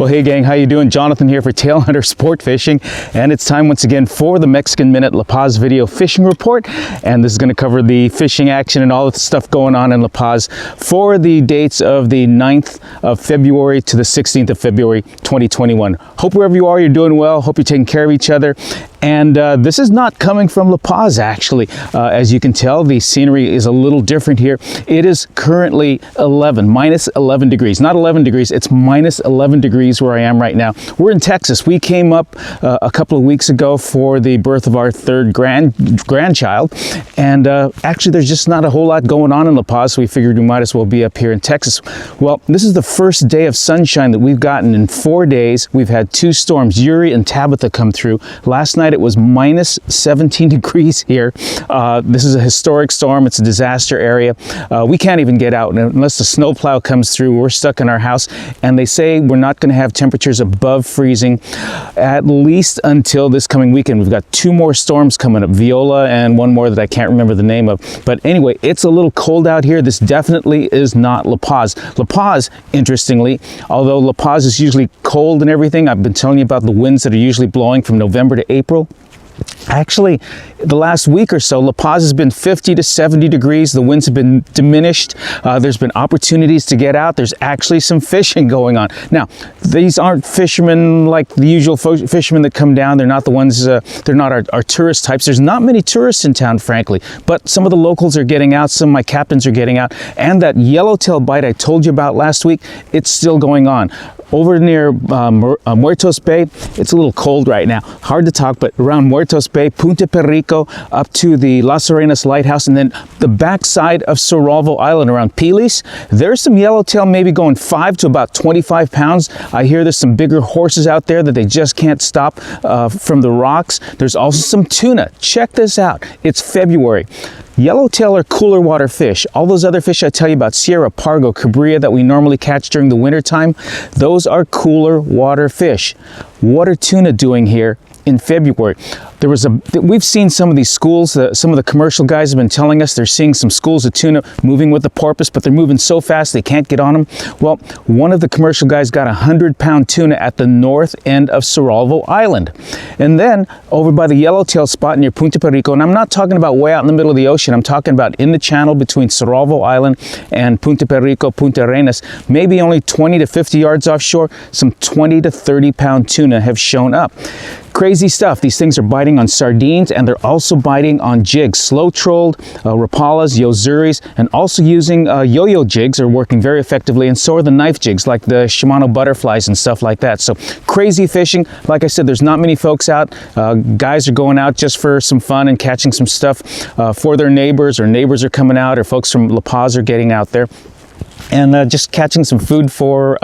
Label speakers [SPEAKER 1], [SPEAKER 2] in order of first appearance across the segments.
[SPEAKER 1] Well, hey gang, how you doing? Jonathan here for Tailhunter Sportfishing, and it's time once again for the Mexican Minute La Paz video fishing report. And this is going to cover the fishing action and all the stuff going on in La Paz for the dates of the 9th of February to the 16th of February 2021. Hope wherever you are, you're doing well. Hope you're taking care of each other. And this is not coming from La Paz, actually. As you can tell, the scenery is a little different here. It is currently minus 11 degrees. Not 11 degrees, it's minus 11 degrees where I am right now. We're in Texas. We came up a couple of weeks ago for the birth of our third grandchild. And actually, there's just not a whole lot going on in La Paz, so we figured we might as well be up here in Texas. Well, this is the first day of sunshine that we've gotten in 4 days. We've had two storms, Yuri and Tabitha, come through. Last night, it was minus 17 degrees here. This is a historic storm. It's a disaster area. We can't even get out unless the snowplow comes through. We're stuck in our house, and they say we're not going to have temperatures above freezing at least until this coming weekend. We've got two more storms coming up, Viola and one more that I can't remember the name of. But anyway, it's a little cold out here. This definitely is not La Paz. La Paz, interestingly, although La Paz is usually cold and everything, I've been telling you about the winds that are usually blowing from November to April. Actually, the last week or so, La Paz has been 50 to 70 degrees. The winds have been diminished. There's been opportunities to get out. There's actually some fishing going on. Now, these aren't fishermen like the usual fishermen that come down. They're not the ones, they're not our tourist types. There's not many tourists in town, frankly, but some of the locals are getting out. Some of my captains are getting out. And that yellowtail bite I told you about last week, it's still going on. Over near Muertos Bay, it's a little cold right now. Hard to talk, but around Muertos Bay, Punta Perico, up to the Las Arenas Lighthouse, and then the backside of Soralvo Island around Pilis, there's some yellowtail maybe going 5 to about 25 pounds. I hear there's some bigger horses out there that they just can't stop from the rocks. There's also some tuna. Check this out. It's February. Yellowtail are cooler water fish. All those other fish I tell you about, Sierra, Pargo, Cabria, that we normally catch during the winter time, those are cooler water fish. What are tuna doing here in February? We've seen some of these schools, some of the commercial guys have been telling us they're seeing some schools of tuna moving with the porpoise, but they're moving so fast they can't get on them. Well, one of the commercial guys got 100-pound tuna at the north end of Soralvo Island. And then over by the yellowtail spot near Punta Perico, and I'm not talking about way out in the middle of the ocean, I'm talking about in the channel between Soralvo Island and Punta Perico, Punta Arenas, maybe only 20 to 50 yards offshore, some 20 to 30-pound tuna have shown up. Crazy stuff. These things are biting on sardines, and they're also biting on jigs. Slow-trolled, Rapalas, Yozuris, and also using yo-yo jigs are working very effectively, and so are the knife jigs like the Shimano butterflies and stuff like that. So crazy fishing. Like I said, there's not many folks out. Guys are going out just for some fun and catching some stuff for their neighbors, or neighbors are coming out, or folks from La Paz are getting out there. And just catching some food for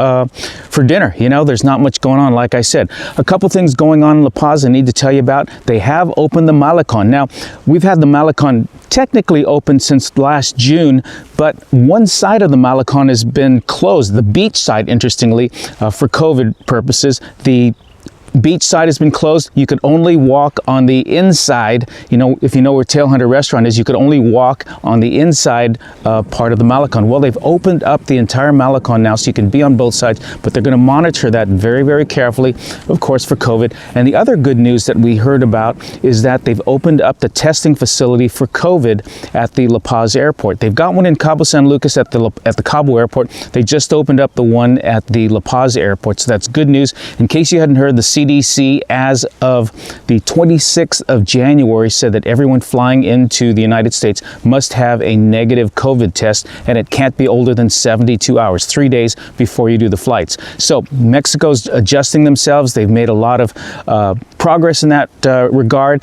[SPEAKER 1] dinner. You know, there's not much going on, like I said. A couple things going on in La Paz I need to tell you about. They have opened the Malecon. Now, we've had the Malecon technically open since last June, but one side of the Malecon has been closed. The beach side, interestingly, for COVID purposes. The beach side has been closed. You could only walk on the inside. You know, if you know where Tailhunter Restaurant is, you could only walk on the inside part of the Malecon. Well, they've opened up the entire Malecon now, so you can be on both sides, but they're going to monitor that very, very carefully, of course, for COVID. And the other good news that we heard about is that they've opened up the testing facility for COVID at the La Paz airport. They've got one in Cabo San Lucas at the Cabo airport. They just opened up the one at the La Paz airport, so that's good news. In case you hadn't heard, the CDC, as of the 26th of January, said that everyone flying into the United States must have a negative COVID test, and it can't be older than 72 hours, 3 days before you do the flights. So Mexico's adjusting themselves. They've made a lot of progress in that regard.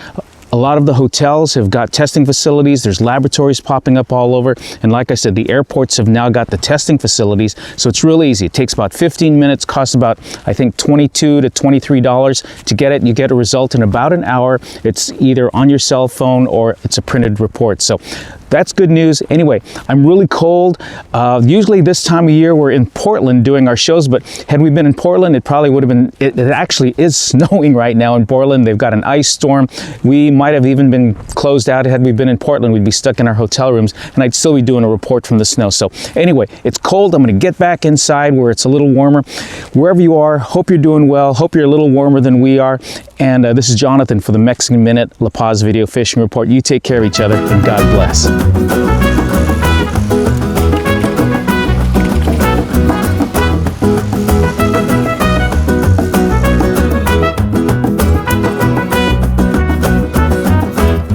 [SPEAKER 1] A lot of the hotels have got testing facilities. There's laboratories popping up all over. And like I said, the airports have now got the testing facilities. So it's really easy. It takes about 15 minutes, costs about, I think, $22 to $23 to get it. You get a result in about an hour. It's either on your cell phone or it's a printed report. So that's good news. Anyway, I'm really cold. Usually this time of year we're in Portland doing our shows, but had we been in Portland, it probably would have been, it actually is snowing right now in Portland. They've got an ice storm. We might have even been closed out. Had we been in Portland, we'd be stuck in our hotel rooms, and I'd still be doing a report from the snow. So anyway, it's cold. I'm going to get back inside where it's a little warmer. Wherever you are, hope you're doing well. Hope you're a little warmer than we are. And this is Jonathan for the Mexican Minute La Paz Video Fishing Report. You take care of each other, and God bless.